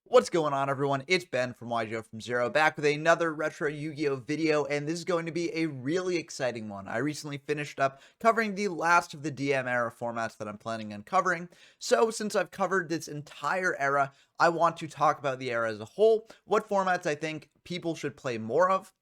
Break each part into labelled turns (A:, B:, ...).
A: What's going on, everyone? It's Ben from YGO from Zero, back with another retro Yu-Gi-Oh video, and this is going to be a really exciting one. I recently finished up covering the last of the DM era formats that I'm planning on covering, so since I've covered this entire era, I want to talk about the era as a whole, what formats I think people should play more of,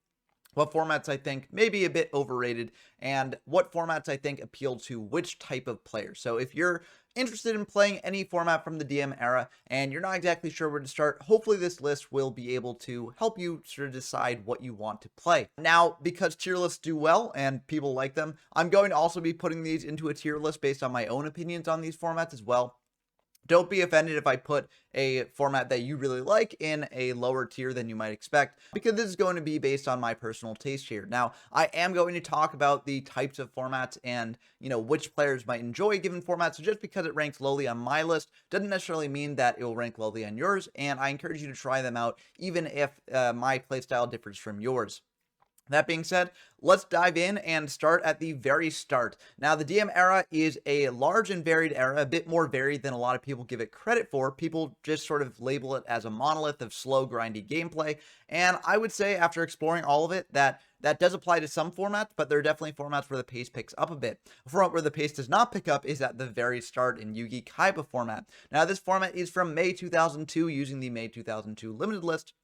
A: what formats I think may be a bit overrated, and what formats I think appeal to which type of player. So if you're interested in playing any format from the DM era and you're not exactly sure where to start, hopefully this list will be able to help you sort of decide what you want to play. Now, because tier lists do well and people like them, I'm going to also be putting these into a tier list based on my own opinions on these formats as well. Don't be offended if I put a format that you really like in a lower tier than you might expect, because this is going to be based on my personal taste here. Now, I am going to talk about the types of formats and, which players might enjoy given formats. So just because it ranks lowly on my list doesn't necessarily mean that it will rank lowly on yours, and I encourage you to try them out, even if my playstyle differs from yours. That being said, let's dive in and start at the very start. Now, the DM era is a large and varied era, a bit more varied than a lot of people give it credit for. People just sort of label it as a monolith of slow, grindy gameplay. And I would say, after exploring all of it, that does apply to some formats, but there are definitely formats where the pace picks up a bit. A format where the pace does not pick up is at the very start in Yu-Gi Kaiba format. Now, this format is from May 2002 using the May 2002 limited list.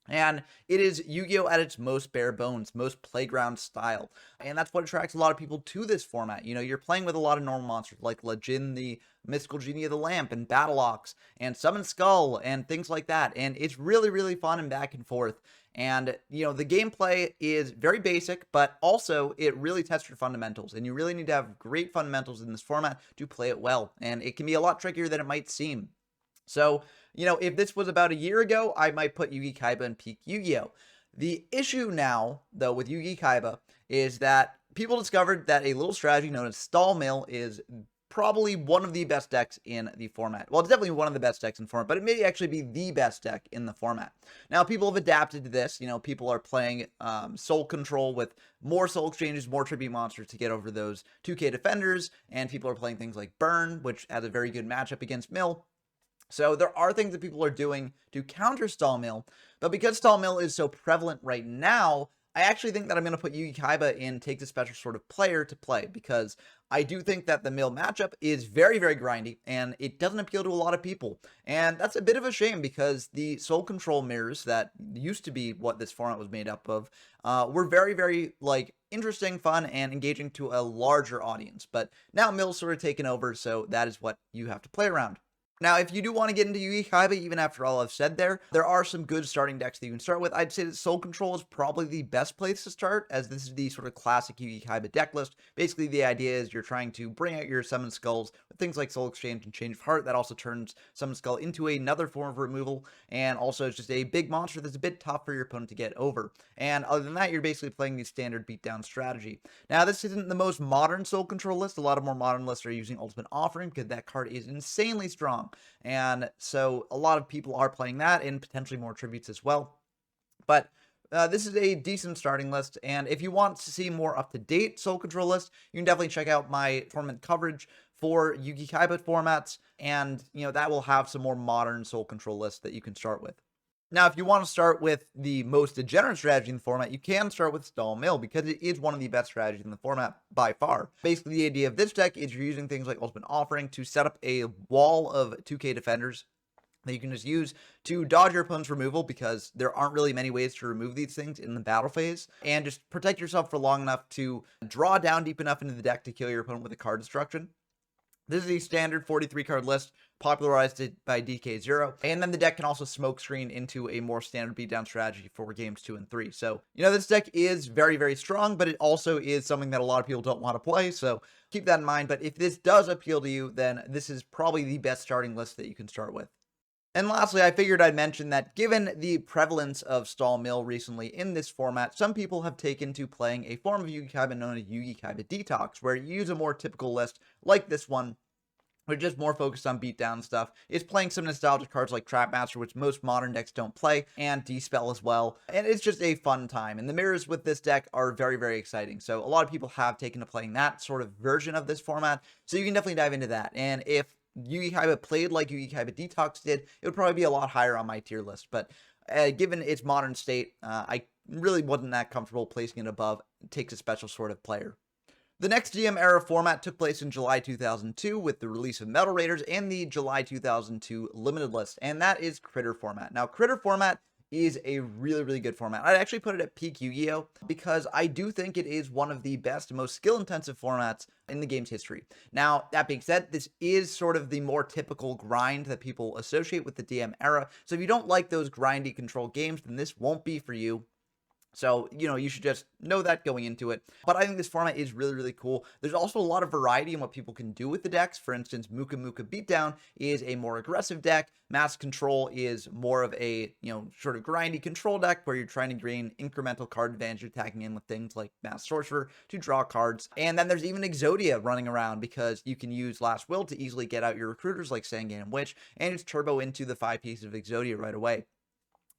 A: And it is Yu-Gi-Oh! At its most bare bones, most playground style. And that's what attracts a lot of people to this format. You're playing with a lot of normal monsters like Lejin, the Mystical Genie of the Lamp, and Battle Ox, and Summon Skull, and things like that. And it's really, really fun and back and forth. And, the gameplay is very basic, but also it really tests your fundamentals. And you really need to have great fundamentals in this format to play it well. And it can be a lot trickier than it might seem. So, if this was about a year ago, I might put Yu-Gi Kaiba in peak Yu-Gi-Oh! The issue now, though, with Yu-Gi Kaiba is that people discovered that a little strategy known as Stall Mill is probably one of the best decks in the format. Well, it's definitely one of the best decks in the format, but it may actually be the best deck in the format. Now, people have adapted to this. People are playing Soul Control with more Soul Exchanges, more Tribute Monsters to get over those 2K defenders, and people are playing things like Burn, which has a very good matchup against Mill. So there are things that people are doing to counter Stall Mill, but because Stall Mill is so prevalent right now, I actually think that I'm going to put Yu-Gi Kaiba in Take the Special sort of player to play, because I do think that the Mill matchup is very, very grindy, and it doesn't appeal to a lot of people. And that's a bit of a shame, because the Soul Control mirrors that used to be what this format was made up of were very, very, interesting, fun, and engaging to a larger audience. But now Mill's sort of taken over, so that is what you have to play around. Now, if you do want to get into Yu-Gi Kaiba, even after all I've said there are some good starting decks that you can start with. I'd say that Soul Control is probably the best place to start, as this is the sort of classic Yu-Gi Kaiba deck list. Basically, the idea is you're trying to bring out your Summon Skulls with things like Soul Exchange and Change of Heart. That also turns Summon Skull into another form of removal, and also it's just a big monster that's a bit tough for your opponent to get over. And other than that, you're basically playing the standard beatdown strategy. Now, this isn't the most modern Soul Control list. A lot of more modern lists are using Ultimate Offering, because that card is insanely strong. And so a lot of people are playing that, and potentially more tributes as well. But this is a decent starting list, and if you want to see more up-to-date Soul Control list, you can definitely check out my tournament coverage for Yu-Gi Kaiba formats, and that will have some more modern Soul Control lists that you can start with. Now, if you want to start with the most degenerate strategy in the format, you can start with Stall Mill, because it is one of the best strategies in the format by far. Basically, the idea of this deck is you're using things like Ultimate Offering to set up a wall of 2K defenders that you can just use to dodge your opponent's removal, because there aren't really many ways to remove these things in the battle phase, and just protect yourself for long enough to draw down deep enough into the deck to kill your opponent with a card destruction. This is a standard 43 card list, popularized by DK0, and then the deck can also smokescreen into a more standard beatdown strategy for games 2 and 3. So, this deck is very, very strong, but it also is something that a lot of people don't want to play, so keep that in mind. But if this does appeal to you, then this is probably the best starting list that you can start with. And lastly, I figured I'd mention that given the prevalence of Stall Mill recently in this format, some people have taken to playing a form of Yu-Gi Kaiba known as Yu-Gi Kaiba Detox, where you use a more typical list like this one, which is more focused on beatdown stuff. It's playing some nostalgic cards like Trapmaster, which most modern decks don't play, and Dispel as well. And it's just a fun time. And the mirrors with this deck are very, very exciting. So a lot of people have taken to playing that sort of version of this format. So you can definitely dive into that. And if Yugi Kaiba played like Yugi Kaiba Detox did, it would probably be a lot higher on my tier list. But given its modern state, I really wasn't that comfortable placing it above Takes a Special sort of player. The next GM era format took place in July 2002 with the release of Metal Raiders and the July 2002 limited list, and that is Critter format. Now, Critter format is a really, really good format. I'd actually put it at peak Yu-Gi-Oh! Because I do think it is one of the best and most skill-intensive formats in the game's history. Now, that being said, this is sort of the more typical grind that people associate with the DM era, so if you don't like those grindy control games, then this won't be for you. So, you should just know that going into it. But I think this format is really, really cool. There's also a lot of variety in what people can do with the decks. For instance, Muka Muka Beatdown is a more aggressive deck. Mass Control is more of a, sort of grindy control deck where you're trying to gain incremental card advantage, attacking in with things like Mass Sorcerer to draw cards. And then there's even Exodia running around because you can use Last Will to easily get out your recruiters like Sangan and Witch, and it's turbo into the 5 pieces of Exodia right away.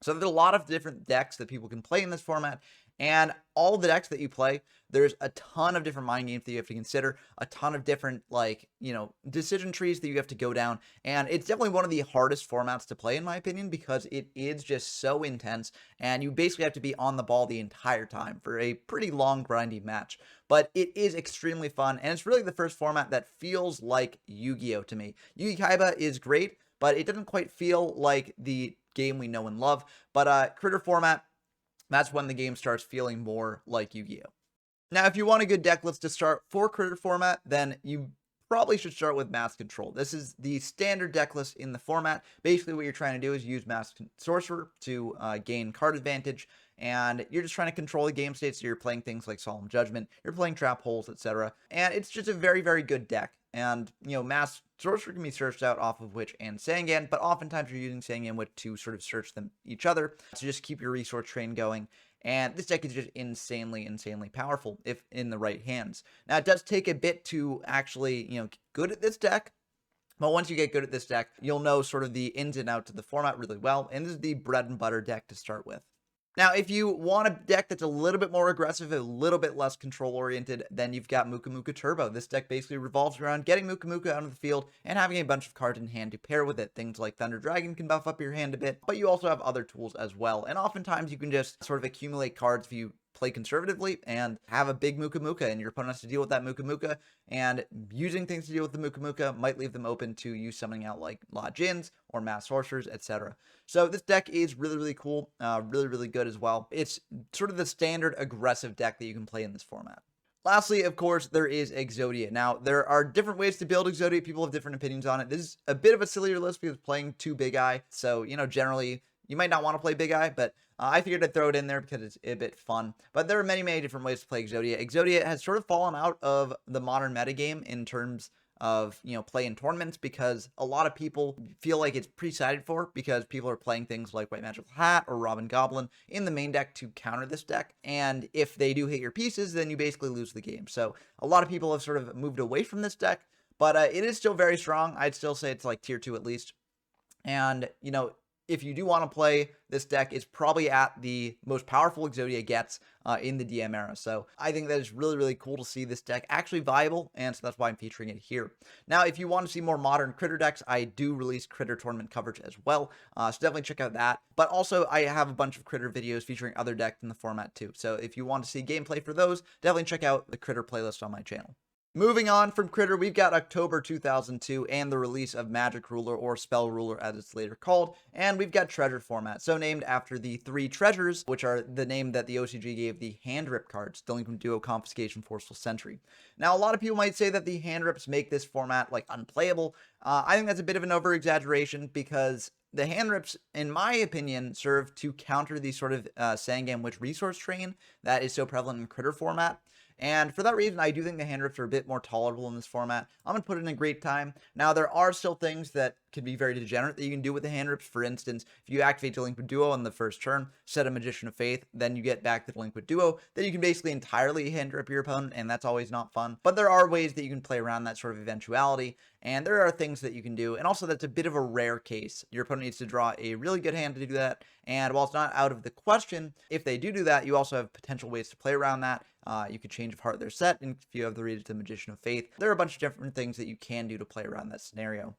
A: So there's a lot of different decks that people can play in this format, and all the decks that you play, there's a ton of different mind games that you have to consider, a ton of different, decision trees that you have to go down, and it's definitely one of the hardest formats to play, in my opinion, because it is just so intense, and you basically have to be on the ball the entire time for a pretty long, grindy match. But it is extremely fun, and it's really the first format that feels like Yu-Gi-Oh! To me. Yugi Kaiba is great, but it doesn't quite feel like the game we know and love. But Critter format, that's when the game starts feeling more like Yu-Gi-Oh! Now, if you want a good deck list to start for Critter format, then you probably should start with Mass Control. This is the standard deck list in the format. Basically, what you're trying to do is use Mass Sorcerer to gain card advantage, and you're just trying to control the game state, so you're playing things like Solemn Judgment, you're playing Trap Holes, etc. And it's just a very, very good deck. And, Mass Sorcerer can be searched out off of Witch and Sangan, but oftentimes you're using Sangan and Witch to sort of search them each other to just keep your resource train going. And this deck is just insanely, insanely powerful if in the right hands. Now, it does take a bit to actually, get good at this deck. But once you get good at this deck, you'll know sort of the ins and outs of the format really well. And this is the bread and butter deck to start with. Now, if you want a deck that's a little bit more aggressive, a little bit less control-oriented, then you've got Muka Muka Turbo. This deck basically revolves around getting Muka Muka out of the field and having a bunch of cards in hand to pair with it. Things like Thunder Dragon can buff up your hand a bit, but you also have other tools as well. And oftentimes you can just sort of accumulate cards if you play conservatively and have a big Muka Muka, and your opponent has to deal with that Muka Muka, and using things to deal with the Muka Muka might leave them open to you summoning out like La Jins or Mass Sorcerers, etc. So this deck is really, really cool, really, really good as well. It's sort of the standard aggressive deck that you can play in this format. Lastly, of course, there is Exodia. Now, there are different ways to build Exodia. People have different opinions on it. This is a bit of a sillier list because playing 2 Big Eye. So, generally, you might not want to play Big Eye, but I figured I'd throw it in there because it's a bit fun. But there are many, many different ways to play Exodia. Exodia has sort of fallen out of the modern metagame in terms of, play in tournaments because a lot of people feel like it's pre-sided for because people are playing things like White Magical Hat or Robin Goblin in the main deck to counter this deck. And if they do hit your pieces, then you basically lose the game. So a lot of people have sort of moved away from this deck, but it is still very strong. I'd still say it's like tier 2 at least. And, if you do want to play this deck, it's probably at the most powerful Exodia gets in the DM era. So I think that is really, really cool to see this deck actually viable, and so that's why I'm featuring it here. Now, if you want to see more modern Critter decks, I do release Critter tournament coverage as well, so definitely check out that. But also, I have a bunch of Critter videos featuring other decks in the format too. So if you want to see gameplay for those, definitely check out the Critter playlist on my channel. Moving on from Critter, we've got October 2002 and the release of Magic Ruler, or Spell Ruler as it's later called, and we've got Treasure format, so named after the 3 treasures, which are the name that the OCG gave the hand rip cards, Delinquent Duo, Confiscation, Forceful Sentry. Now, a lot of people might say that the hand rips make this format, like, unplayable. I think that's a bit of an over-exaggeration because the hand rips, in my opinion, serve to counter the sort of Sangam Witch resource train that is so prevalent in Critter format. And for that reason, I do think the hand rips are a bit more tolerable in this format. I'm going to put in a great time. Now, there are still things that can be very degenerate that you can do with the hand rips. For instance, if you activate Delinquent Duo on the first turn, set a Magician of Faith, then you get back the Delinquent Duo, then you can basically entirely hand rip your opponent, and that's always not fun. But there are ways that you can play around that sort of eventuality, and there are things that you can do. And also, that's a bit of a rare case. Your opponent needs to draw a really good hand to do that, and while it's not out of the question, if they do that, you also have potential ways to play around that. You could Change of Heart their set, and if you have the read to Magician of Faith, there are a bunch of different things that you can do to play around that scenario.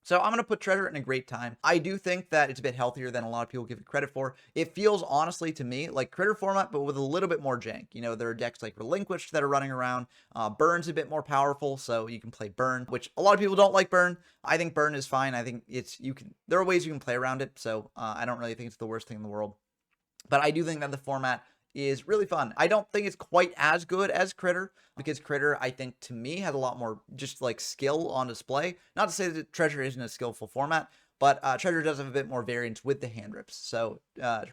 A: So I'm going to put Treasure in a great time. I do think that it's a bit healthier than a lot of people give it credit for. It feels honestly to me like Critter format, but with a little bit more jank. You know, there are decks like Relinquished that are running around. Burn's a bit more powerful, so you can play Burn, which a lot of people don't like Burn. I think Burn is fine. I think there are ways you can play around it, so I don't really think it's the worst thing in the world. But I do think that the format is really fun. I don't think it's quite as good as Critter, because Critter, I think, to me, has a lot more just like skill on display. Not to say that Treasure isn't a skillful format, but Treasure does have a bit more variance with the hand rips. So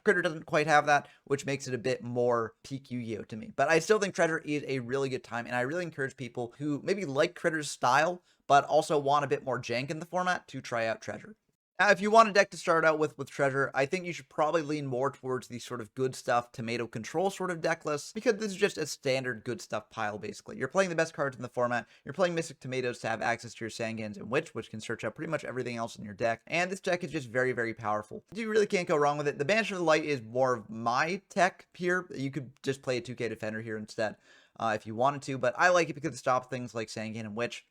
A: Critter doesn't quite have that, which makes it a bit more peak Yu-Gi-Oh to me. But I still think Treasure is a really good time, and I really encourage people who maybe like Critter's style, but also want a bit more jank in the format to try out Treasure. Now, if you want a deck to start out with Treasure, I think you should probably lean more towards the sort of good stuff tomato control sort of deck list, because this is just a standard good stuff pile, basically. You're playing the best cards in the format, you're playing Mystic Tomatoes to have access to your Sangans and which can search out pretty much everything else in your deck, and this deck is just very, very powerful. You really can't go wrong with it. The Banisher of the Light is more of my tech here. You could just play a 2K Defender here instead if you wanted to, but I like it because it stops things like Sangan and Witch.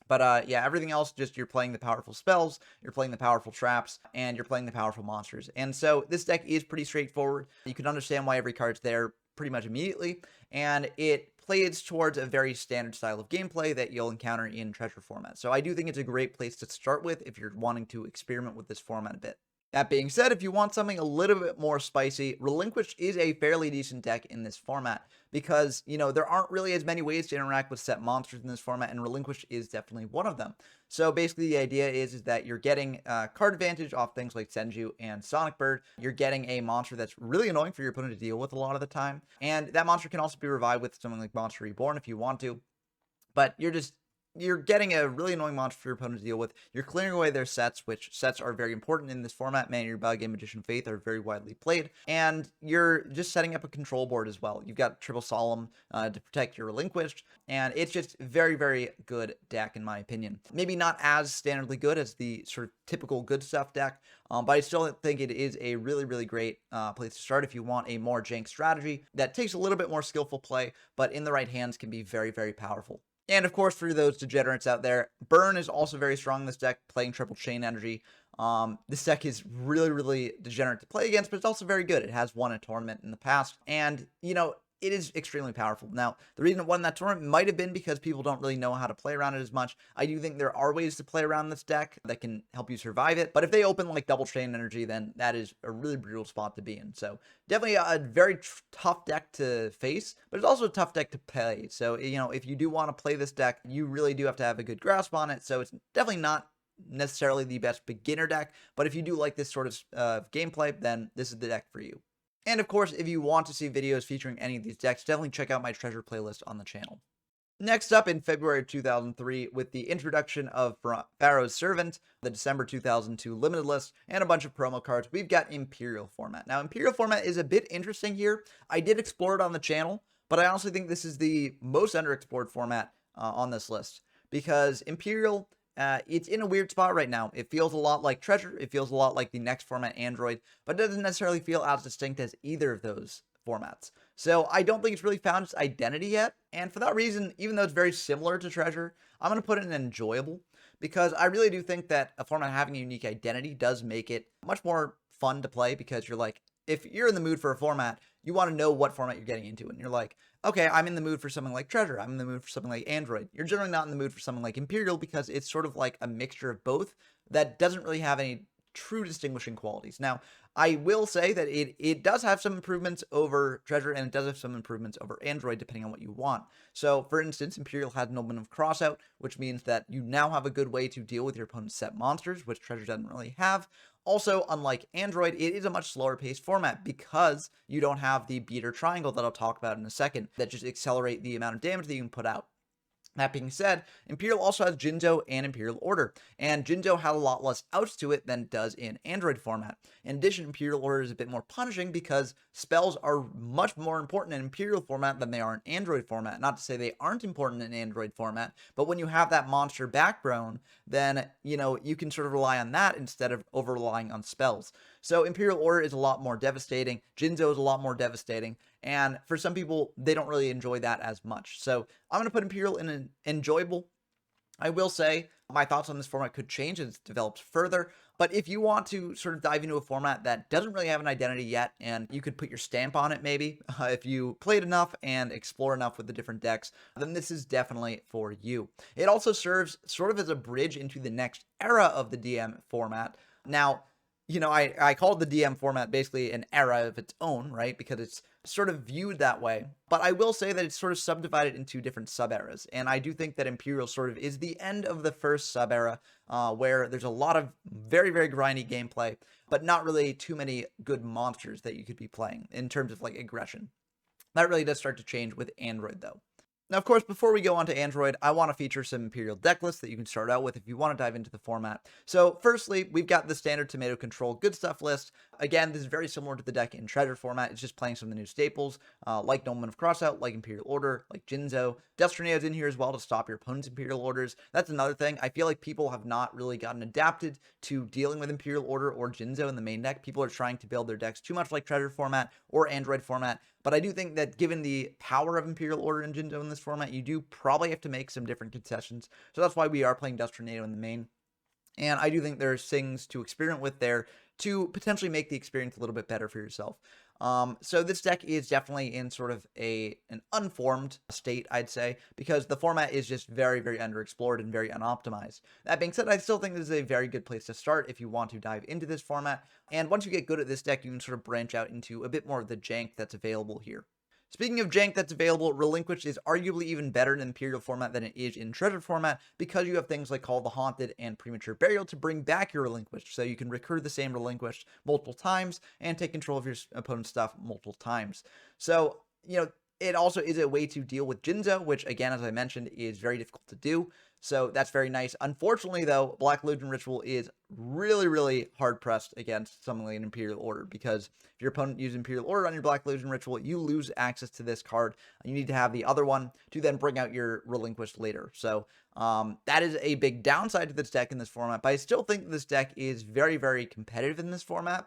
A: But yeah, everything else, just you're playing the powerful spells, you're playing the powerful traps, and you're playing the powerful monsters. And so this deck is pretty straightforward. You can understand why every card's there pretty much immediately, and it plays towards a very standard style of gameplay that you'll encounter in Treasure format. So I do think it's a great place to start with if you're wanting to experiment with this format a bit. That being said, if you want something a little bit more spicy, Relinquished is a fairly decent deck in this format because, you know, there aren't really as many ways to interact with set monsters in this format, and Relinquished is definitely one of them. So basically the idea is that you're getting card advantage off things like Senju and Sonic Bird. You're getting a monster that's really annoying for your opponent to deal with a lot of the time, and that monster can also be revived with something like Monster Reborn if you want to, but you're getting a really annoying monster for your opponent to deal with. You're clearing away their sets, which sets are very important in this format. Your Bug and Magician of Faith are very widely played. And you're just setting up a control board as well. You've got Triple Solemn to protect your Relinquished. And it's just very, very good deck, in my opinion. Maybe not as standardly good as the sort of typical good stuff deck, but I still think it is a really, really great place to start if you want a more jank strategy that takes a little bit more skillful play, but in the right hands can be very, very powerful. And of course, for those degenerates out there, Burn is also very strong in this deck, playing Triple Chain Energy. This deck is really, really degenerate to play against, but it's also very good. It has won a tournament in the past, and, you know, it is extremely powerful. Now, the reason it won that tournament might have been because people don't really know how to play around it as much. I do think there are ways to play around this deck that can help you survive it, but if they open like Double Chain Energy, then that is a really brutal spot to be in. So definitely a very tough deck to face, but it's also a tough deck to play. So, you know, if you do want to play this deck, you really do have to have a good grasp on it. So it's definitely not necessarily the best beginner deck, but if you do like this sort of gameplay, then this is the deck for you. And of course, if you want to see videos featuring any of these decks, definitely check out my Treasure playlist on the channel. Next up, in February of 2003, with the introduction of Pharaoh's Servant, the December 2002 limited list, and a bunch of promo cards, we've got Imperial format. Now, Imperial format is a bit interesting here. I did explore it on the channel, but I honestly think this is the most underexplored format on this list, because Imperial, it's in a weird spot right now. It feels a lot like Treasure. It feels a lot like the next format, Android, but it doesn't necessarily feel as distinct as either of those formats. So I don't think it's really found its identity yet. And for that reason, even though it's very similar to Treasure, I'm going to put it in enjoyable, because I really do think that a format having a unique identity does make it much more fun to play, because you're like, if you're in the mood for a format, you want to know what format you're getting into. And you're like, okay, I'm in the mood for something like Treasure. I'm in the mood for something like Android. You're generally not in the mood for something like Imperial, because it's sort of like a mixture of both that doesn't really have any true distinguishing qualities. Now, I will say that it does have some improvements over Treasure, and it does have some improvements over Android, depending on what you want. So, for instance, Imperial has an element of crossout, which means that you now have a good way to deal with your opponent's set monsters, which Treasure doesn't really have. Also, unlike Android, it is a much slower paced format, because you don't have the beater triangle that I'll talk about in a second that just accelerate the amount of damage that you can put out. That being said, Imperial also has Jinzo and Imperial Order, and Jinzo had a lot less outs to it than it does in Android format. In addition, Imperial Order is a bit more punishing, because spells are much more important in Imperial format than they are in Android format. Not to say they aren't important in Android format, but when you have that monster backbone, then, you know, you can sort of rely on that instead of over-relying on spells. So Imperial Order is a lot more devastating, Jinzo is a lot more devastating, and for some people, they don't really enjoy that as much. So I'm going to put Imperial in an enjoyable. I will say my thoughts on this format could change as it develops further, but if you want to sort of dive into a format that doesn't really have an identity yet, and you could put your stamp on it maybe, if you played enough and explore enough with the different decks, then this is definitely for you. It also serves sort of as a bridge into the next era of the DM format. Now, I called the DM format basically an era of its own, right? Because it's sort of viewed that way. But I will say that it's sort of subdivided into different sub-eras. And I do think that Imperial sort of is the end of the first sub-era, where there's a lot of very, very grindy gameplay, but not really too many good monsters that you could be playing in terms of like aggression. That really does start to change with Android, though. Now, of course, before we go on to Android, I want to feature some Imperial deck lists that you can start out with if you want to dive into the format. So, firstly, we've got the standard Tomato Control Good Stuff list. Again, this is very similar to the deck in Treasure format. It's just playing some of the new staples, like Nobleman of Crossout, like Imperial Order, like Jinzo. Dust Tornado's in here as well to stop your opponent's Imperial Orders. That's another thing. I feel like people have not really gotten adapted to dealing with Imperial Order or Jinzo in the main deck. People are trying to build their decks too much like Treasure format or Android format. But I do think that given the power of Imperial Order and Jinzo in this format, you do probably have to make some different concessions. So that's why we are playing Dust Tornado in the main. And I do think there's things to experiment with there to potentially make the experience a little bit better for yourself. So this deck is definitely in sort of an unformed state, I'd say, because the format is just very, very underexplored and very unoptimized. That being said, I still think this is a very good place to start if you want to dive into this format. And once you get good at this deck, you can sort of branch out into a bit more of the jank that's available here. Speaking of jank that's available, Relinquished is arguably even better in Imperial format than it is in Treasure format because you have things like Call of the Haunted and Premature Burial to bring back your Relinquished, so you can recur the same Relinquished multiple times and take control of your opponent's stuff multiple times. So, it also is a way to deal with Jinzo, which, again, as I mentioned, is very difficult to do. So that's very nice. Unfortunately, though, Black Legion Ritual is really, really hard-pressed against something like an Imperial Order, because if your opponent uses Imperial Order on your Black Legion Ritual, you lose access to this card. You need to have the other one to then bring out your Relinquished later. So that is a big downside to this deck in this format, but I still think this deck is very, very competitive in this format.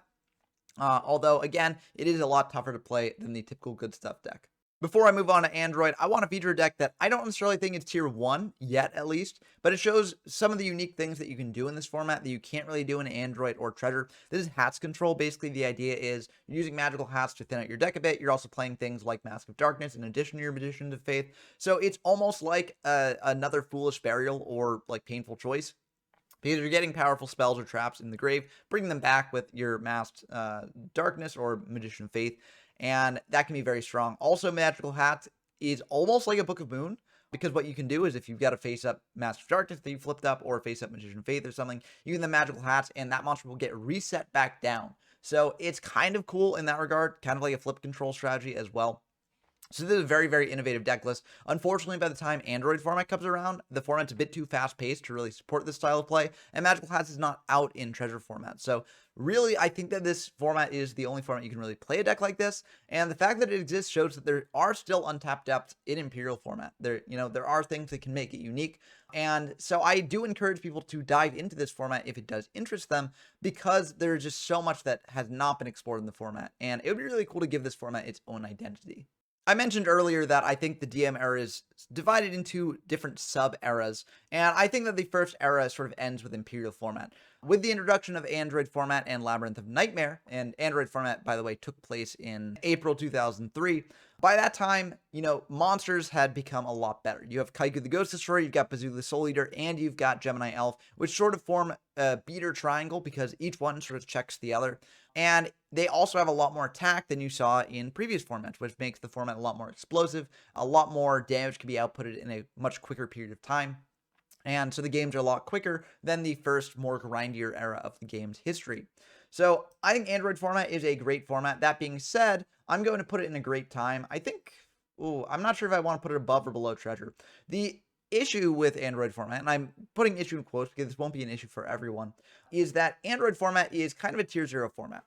A: Although, again, it is a lot tougher to play than the typical Good Stuff deck. Before I move on to Android, I want to feature a deck that I don't necessarily think is tier 1 yet, at least, but it shows some of the unique things that you can do in this format that you can't really do in Android or Treasure. This is Hats Control. Basically, the idea is you're using magical hats to thin out your deck a bit. You're also playing things like Mask of Darkness in addition to your Magician of Faith. So it's almost like another Foolish Burial or like Painful Choice, because you're getting powerful spells or traps in the grave, bringing them back with your Masked Darkness or Magician of Faith, and that can be very strong. Also, Magical Hat is almost like a Book of Moon, because what you can do is if you've got a face-up Mask of Darkness that you flipped up, or a face-up Magician of Faith or something, you can the Magical Hats, and that monster will get reset back down. So it's kind of cool in that regard, kind of like a flip control strategy as well. So this is a very, very innovative deck list. Unfortunately, by the time Android format comes around, the format's a bit too fast-paced to really support this style of play, and Magical Hats is not out in Treasure format. So really, I think that this format is the only format you can really play a deck like this, and the fact that it exists shows that there are still untapped depths in Imperial format. There are things that can make it unique, and so I do encourage people to dive into this format if it does interest them, because there's just so much that has not been explored in the format, and it would be really cool to give this format its own identity. I mentioned earlier that I think the DM era is divided into different sub-eras, and I think that the first era sort of ends with Imperial format. With the introduction of Android format and Labyrinth of Nightmare, and Android format, by the way, took place in April 2003, by that time, monsters had become a lot better. You have Kaiku the Ghost Destroyer, you've got Bazoo the Soul Eater, and you've got Gemini Elf, which sort of form a beater triangle because each one sort of checks the other. And they also have a lot more attack than you saw in previous formats, which makes the format a lot more explosive, a lot more damage can be outputted in a much quicker period of time. And so the games are a lot quicker than the first, more grindier era of the game's history. So I think Android format is a great format. That being said, I'm going to put it in a great time. I think, I'm not sure if I want to put it above or below Treasure. The issue with Android format, and I'm putting issue in quotes because this won't be an issue for everyone, is that Android format is kind of a tier 0 format.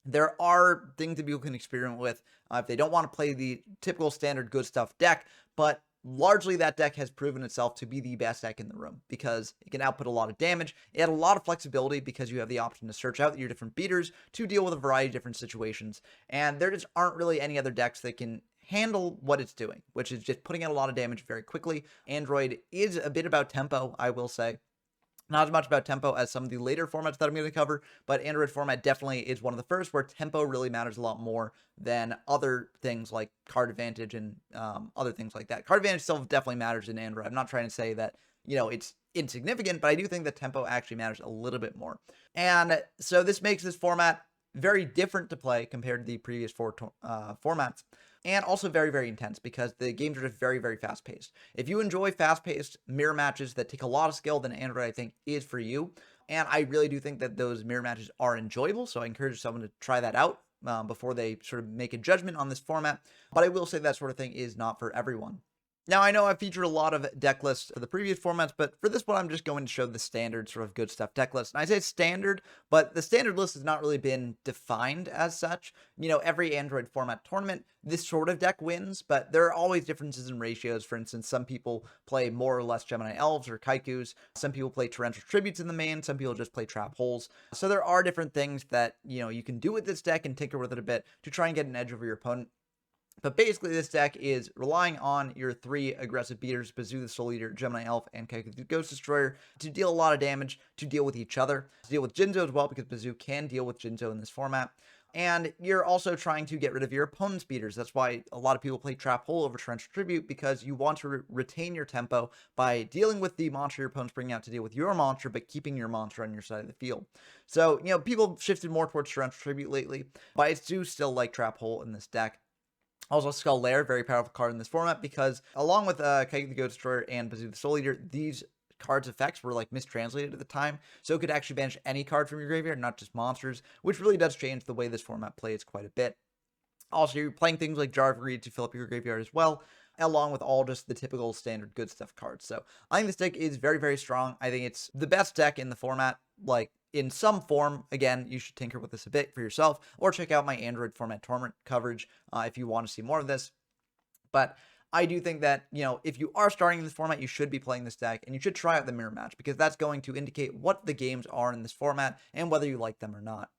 A: There are things that people can experiment with if they don't want to play the typical standard Good Stuff deck, but largely that deck has proven itself to be the best deck in the room because it can output a lot of damage. It had a lot of flexibility because you have the option to search out your different beaters to deal with a variety of different situations, and there just aren't really any other decks that can handle what it's doing, which is just putting out a lot of damage very quickly. Android is a bit about tempo, I will say. Not as much about tempo as some of the later formats that I'm going to cover, but Android format definitely is one of the first where tempo really matters a lot more than other things like card advantage and other things like that. Card advantage still definitely matters in Android. I'm not trying to say that, it's insignificant, but I do think that tempo actually matters a little bit more. And so this makes this format very different to play compared to the previous four formats, and also very, very intense because the games are just very, very fast paced. If you enjoy fast paced mirror matches that take a lot of skill, then Android, I think, is for you. And I really do think that those mirror matches are enjoyable. So I encourage someone to try that out before they sort of make a judgment on this format. But I will say that sort of thing is not for everyone. Now, I know I've featured a lot of deck lists for the previous formats, but for this one, I'm just going to show the standard sort of good stuff deck list. And I say standard, but the standard list has not really been defined as such. Every Android format tournament, this sort of deck wins, but there are always differences in ratios. For instance, some people play more or less Gemini Elves or Kaikus. Some people play Torrential Tributes in the main. Some people just play Trap Holes. So there are different things that, you can do with this deck and tinker with it a bit to try and get an edge over your opponent. But basically, this deck is relying on your 3 aggressive beaters, Bazoo the Soul Eater, Gemini Elf, and Kaiku the Ghost Destroyer, to deal a lot of damage, to deal with each other, to deal with Jinzo as well, because Bazoo can deal with Jinzo in this format. And you're also trying to get rid of your opponent's beaters. That's why a lot of people play Trap Hole over Torrential Tribute, because you want to retain your tempo by dealing with the monster your opponent's bringing out to deal with your monster, but keeping your monster on your side of the field. So, people have shifted more towards Torrential Tribute lately, but I do still like Trap Hole in this deck. Also, Skull Lair, very powerful card in this format, because along with Kaiku the Ghost Destroyer and Bazoo the Soul Eater, these cards' effects were mistranslated at the time, so it could actually banish any card from your graveyard, not just monsters, which really does change the way this format plays quite a bit. Also, you're playing things like Jar of Greed to fill up your graveyard as well, along with all just the typical standard good stuff cards. So I think this deck is very, very strong. I think it's the best deck in the format, in some form. Again, you should tinker with this a bit for yourself, or check out my Android format tournament coverage if you want to see more of this. But I do think that, if you are starting in this format, you should be playing this deck, and you should try out the mirror match, because that's going to indicate what the games are in this format and whether you like them or not.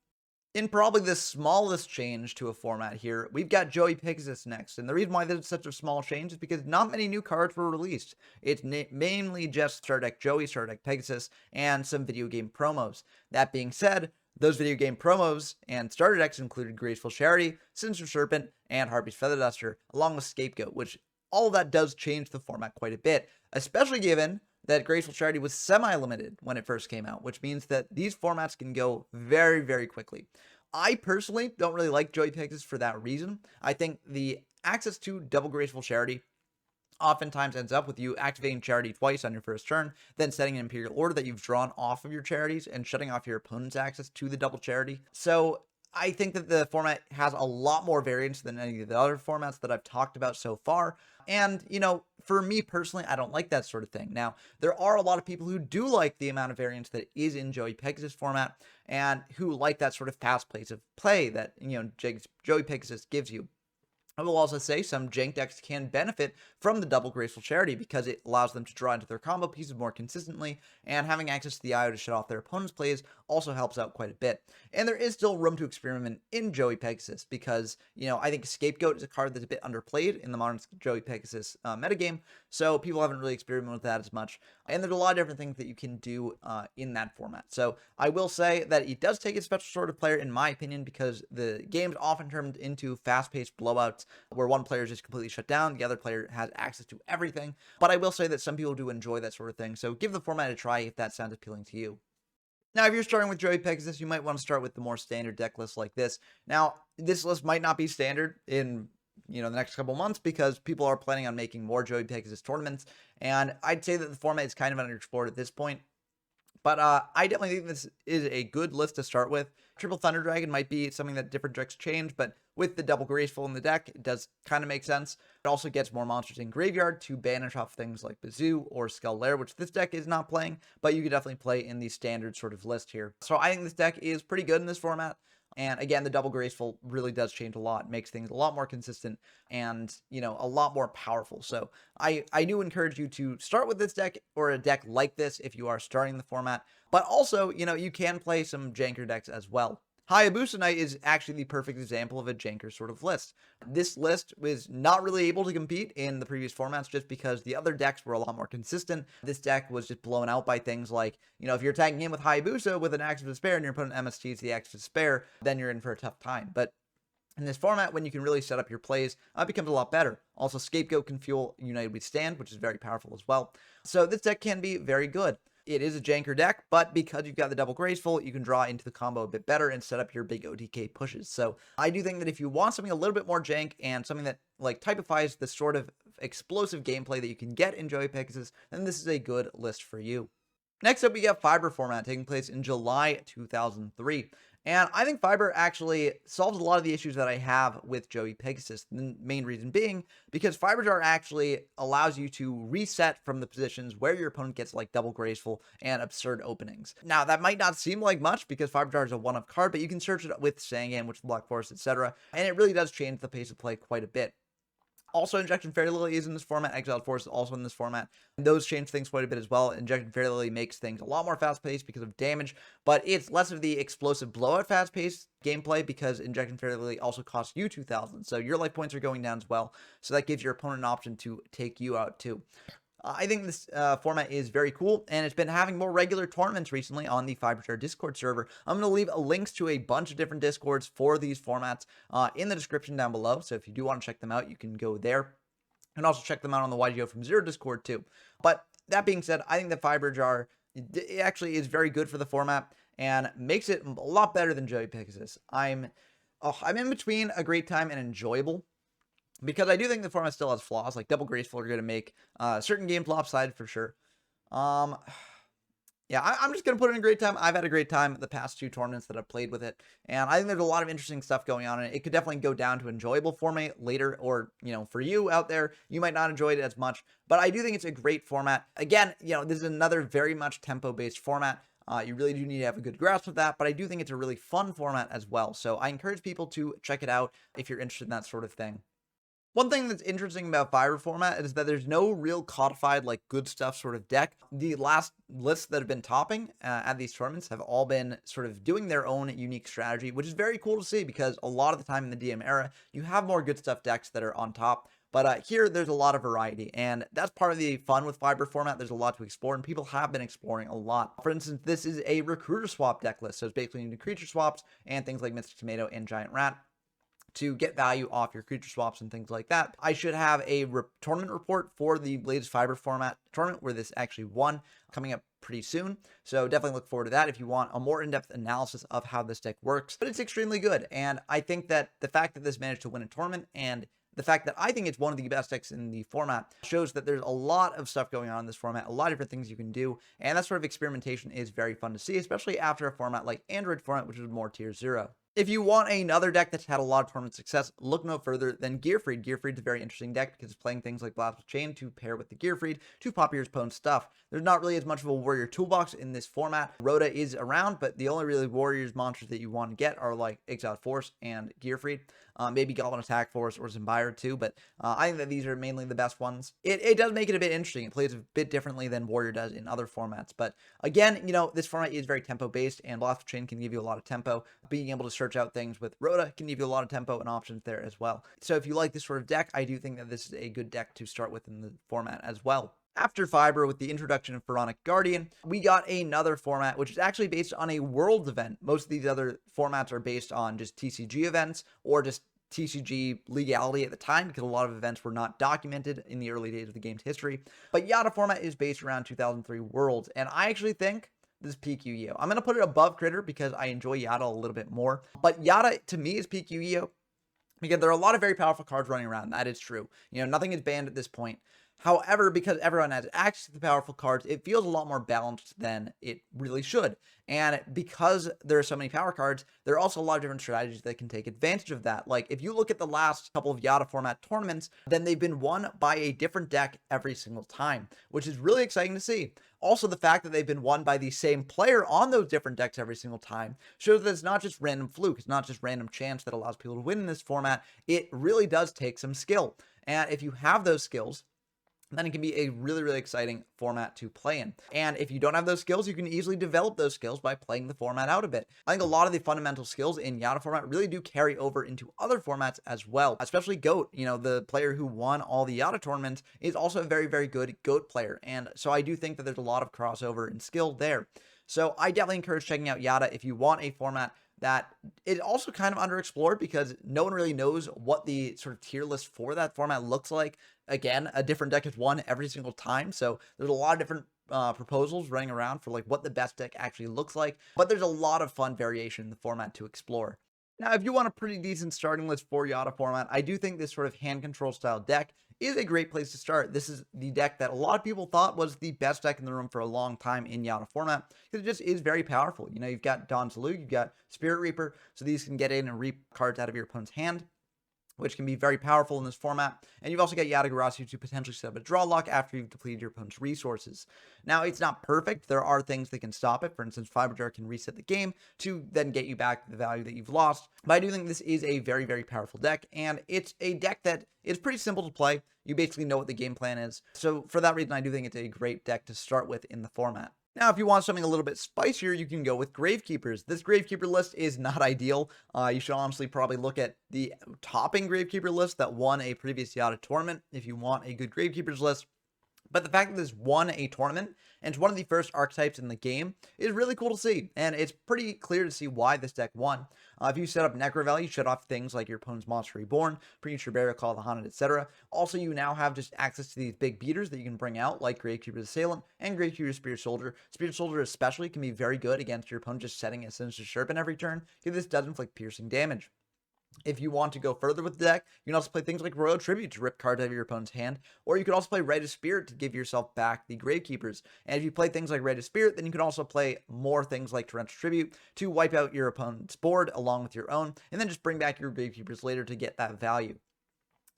A: In probably the smallest change to a format here, we've got Joey Pegasus next. And the reason why this is such a small change is because not many new cards were released. It's mainly just Starter Deck Joey, Starter Deck Pegasus, and some video game promos. That being said, those video game promos and starter decks included Graceful Charity, Sinister Serpent, and Harpy's Feather Duster, along with Scapegoat, which all of that does change the format quite a bit, especially given that Graceful Charity was semi-limited when it first came out, which means that these formats can go very, very quickly. I personally don't really like Joey Pegasus for that reason. I think the access to double Graceful Charity oftentimes ends up with you activating Charity twice on your first turn, then setting an Imperial Order that you've drawn off of your charities and shutting off your opponent's access to the double Charity. So I think that the format has a lot more variance than any of the other formats that I've talked about so far. And, for me personally, I don't like that sort of thing. Now, there are a lot of people who do like the amount of variance that is in Joey Pegasus format, and who like that sort of fast pace of play that, Joey Pegasus gives you. I will also say some jank decks can benefit from the double Graceful Charity, because it allows them to draw into their combo pieces more consistently, and having access to the IO to shut off their opponent's plays also helps out quite a bit. And there is still room to experiment in Joey Pegasus, because, I think Scapegoat is a card that's a bit underplayed in the modern Joey Pegasus metagame, so people haven't really experimented with that as much. And there's a lot of different things that you can do in that format. So I will say that it does take a special sort of player, in my opinion, because the game's often turned into fast-paced blowouts where one player is just completely shut down, the other player has access to everything. But I will say that some people do enjoy that sort of thing, so give the format a try if that sounds appealing to you. Now, if you're starting with Joey Pegasus, you might want to start with the more standard deck list like this. Now, this list might not be standard in the next couple months, because people are planning on making more Joey Pegasus tournaments, and I'd say that the format is kind of underexplored at this point. But I definitely think this is a good list to start with. Triple Thunder Dragon might be something that different decks change, but with the double Graceful in the deck, it does kind of make sense. It also gets more monsters in graveyard to banish off things like Bazoo or Skull Lair, which this deck is not playing, but you could definitely play in the standard sort of list here. So I think this deck is pretty good in this format. And again, the double Graceful really does change a lot, makes things a lot more consistent and, a lot more powerful. So I do encourage you to start with this deck, or a deck like this, if you are starting the format. But also, you can play some janker decks as well. Hayabusa Knight is actually the perfect example of a janker sort of list. This list was not really able to compete in the previous formats just because the other decks were a lot more consistent. This deck was just blown out by things like, if you're attacking him with Hayabusa with an Axe of Despair and you're putting MST to the Axe of Despair, then you're in for a tough time. But in this format, when you can really set up your plays, it becomes a lot better. Also, Scapegoat can fuel United We Stand, which is very powerful as well. So this deck can be very good. It is a janker deck, but because you've got the double graceful, you can draw into the combo a bit better and set up your big OTK pushes. So I do think that if you want something a little bit more jank and something that typifies the sort of explosive gameplay that you can get in Joey Pegasus, then this is a good list for you. Next up, we got Fiber format taking place in July 2003. And I think Fiber actually solves a lot of the issues that I have with Joey Pegasus. The main reason being because Fiber Jar actually allows you to reset from the positions where your opponent gets double graceful and absurd openings. Now, that might not seem like much because Fiber Jar is a one-of card, but you can search it with Sangam, which Black Forest, etc. And it really does change the pace of play quite a bit. Also, Injection Fairy Lily is in this format. Exiled Force is also in this format. Those change things quite a bit as well. Injection Fairy Lily makes things a lot more fast-paced because of damage, but it's less of the explosive blowout fast-paced gameplay because Injection Fairy Lily also costs you 2,000. So your life points are going down as well. So that gives your opponent an option to take you out too. I think this format is very cool, and it's been having more regular tournaments recently on the Fiberjar Discord server. I'm going to leave links to a bunch of different Discords for these formats in the description down below, so if you do want to check them out, you can go there. And also check them out on the YGO from Zero Discord too. But that being said, I think the Fiberjar actually is very good for the format and makes it a lot better than Joey Pegasus. I'm in between a great time and enjoyable, because I do think the format still has flaws, like double graceful are going to make certain games lopsided for sure. Yeah, I'm just going to put it in a great time. I've had a great time the past 2 tournaments that I've played with it, and I think there's a lot of interesting stuff going on, and it could definitely go down to enjoyable for me later, or, for you out there, you might not enjoy it as much, but I do think it's a great format. Again, this is another very much tempo-based format. You really do need to have a good grasp of that, but I do think it's a really fun format as well, so I encourage people to check it out if you're interested in that sort of thing. One thing that's interesting about Fiber format is that there's no real codified, good stuff sort of deck. The last lists that have been topping at these tournaments have all been sort of doing their own unique strategy, which is very cool to see because a lot of the time in the DM era, you have more good stuff decks that are on top. But here, there's a lot of variety, and that's part of the fun with Fiber format. There's a lot to explore, and people have been exploring a lot. For instance, this is a recruiter swap deck list, so it's basically new creature swaps and things like Mystic Tomato and Giant Rat to get value off your creature swaps and things like that. I should have a tournament report for the latest Fiber format tournament where this actually won coming up pretty soon. So definitely look forward to that if you want a more in-depth analysis of how this deck works. But it's extremely good. And I think that the fact that this managed to win a tournament and the fact that I think it's one of the best decks in the format shows that there's a lot of stuff going on in this format, a lot of different things you can do, and that sort of experimentation is very fun to see, especially after a format like Android format, which is more tier 0. If you want another deck that's had a lot of tournament success, look no further than Gearfried. Gearfried's a very interesting deck because it's playing things like Blast with Chain to pair with the Gearfried to pop your opponent's stuff. There's not really as much of a warrior toolbox in this format. Rhoda is around, but the only really warriors monsters that you want to get are like Exiled Force and Gearfried. Maybe Goblin Attack Force or Zembire too, but I think that these are mainly the best ones. It does make it a bit interesting. It plays a bit differently than Warrior does in other formats, but again, this format is very tempo based, and Blast with Chain can give you a lot of tempo. Being able to search out things with Rhoda can give you a lot of tempo and options there as well. So if you like this sort of deck, I do think that this is a good deck to start with in the format as well. After Fiber, with the introduction of Pharaonic Guardian, we got another format, which is actually based on a Worlds event. Most of these other formats are based on just TCG events or just TCG legality at the time, because a lot of events were not documented in the early days of the game's history. But Yada format is based around 2003 Worlds, and I actually think this is peak Yu-Gi-Oh! I'm going to put it above Critter because I enjoy Yada a little bit more. But Yada, to me, is peak Yu-Gi-Oh! Because there are a lot of very powerful cards running around. That is true. Nothing is banned at this point. However, because everyone has access to the powerful cards, it feels a lot more balanced than it really should. And because there are so many power cards, there are also a lot of different strategies that can take advantage of that. Like, if you look at the last couple of Yada format tournaments, then they've been won by a different deck every single time, which is really exciting to see. Also, the fact that they've been won by the same player on those different decks every single time shows that it's not just random fluke. It's not just random chance that allows people to win in this format. It really does take some skill. And if you have those skills, then it can be a really, really exciting format to play in. And if you don't have those skills, you can easily develop those skills by playing the format out a bit. I think a lot of the fundamental skills in Yada format really do carry over into other formats as well, especially GOAT. You know, the player who won all the Yada tournaments is also a very, very good GOAT player. And so I do think that there's a lot of crossover in skill there. So I definitely encourage checking out Yada if you want a format that is also kind of underexplored, because no one really knows what the sort of tier list for that format looks like. Again, a different deck is won every single time, so there's a lot of different proposals running around for like what the best deck actually looks like, but there's a lot of fun variation in the format to explore. Now, if you want a pretty decent starting list for Yada format, I do think this sort of hand control style deck is a great place to start. This is the deck that a lot of people thought was the best deck in the room for a long time in Yada format, because it just is very powerful. You know, you've got Don Salute, you've got Spirit Reaper, so these can get in and reap cards out of your opponent's hand, which can be very powerful in this format. And you've also got Yata-Garasu to potentially set up a draw lock after you've depleted your opponent's resources. Now, it's not perfect. There are things that can stop it. For instance, Fiber Jar can reset the game to then get you back the value that you've lost. But I do think this is a very, very powerful deck, and it's a deck that is pretty simple to play. You basically know what the game plan is. So for that reason, I do think it's a great deck to start with in the format. Now, if you want something a little bit spicier, you can go with Gravekeepers. This Gravekeeper list is not ideal. You should honestly probably look at the topping Gravekeeper list that won a previous Yada tournament if you want a good Gravekeepers list. But the fact that this won a tournament, and it's one of the first archetypes in the game, is really cool to see. And it's pretty clear to see why this deck won. If you set up Necro Valley, you shut off things like your opponent's Monster Reborn, Premature Burial, Call of the Haunted, etc. Also, you now have just access to these big beaters that you can bring out, like Gravekeeper's Assailant and Gravekeeper's Spirit Soldier. Spirit Soldier especially can be very good against your opponent just setting a Sinister Serpent every turn, because this does inflict piercing damage. If you want to go further with the deck, you can also play things like Royal Tribute to rip cards out of your opponent's hand, or you could also play Rite of Spirit to give yourself back the Gravekeepers. And if you play things like Rite of Spirit, then you can also play more things like Torrential Tribute to wipe out your opponent's board along with your own, and then just bring back your Gravekeepers later to get that value.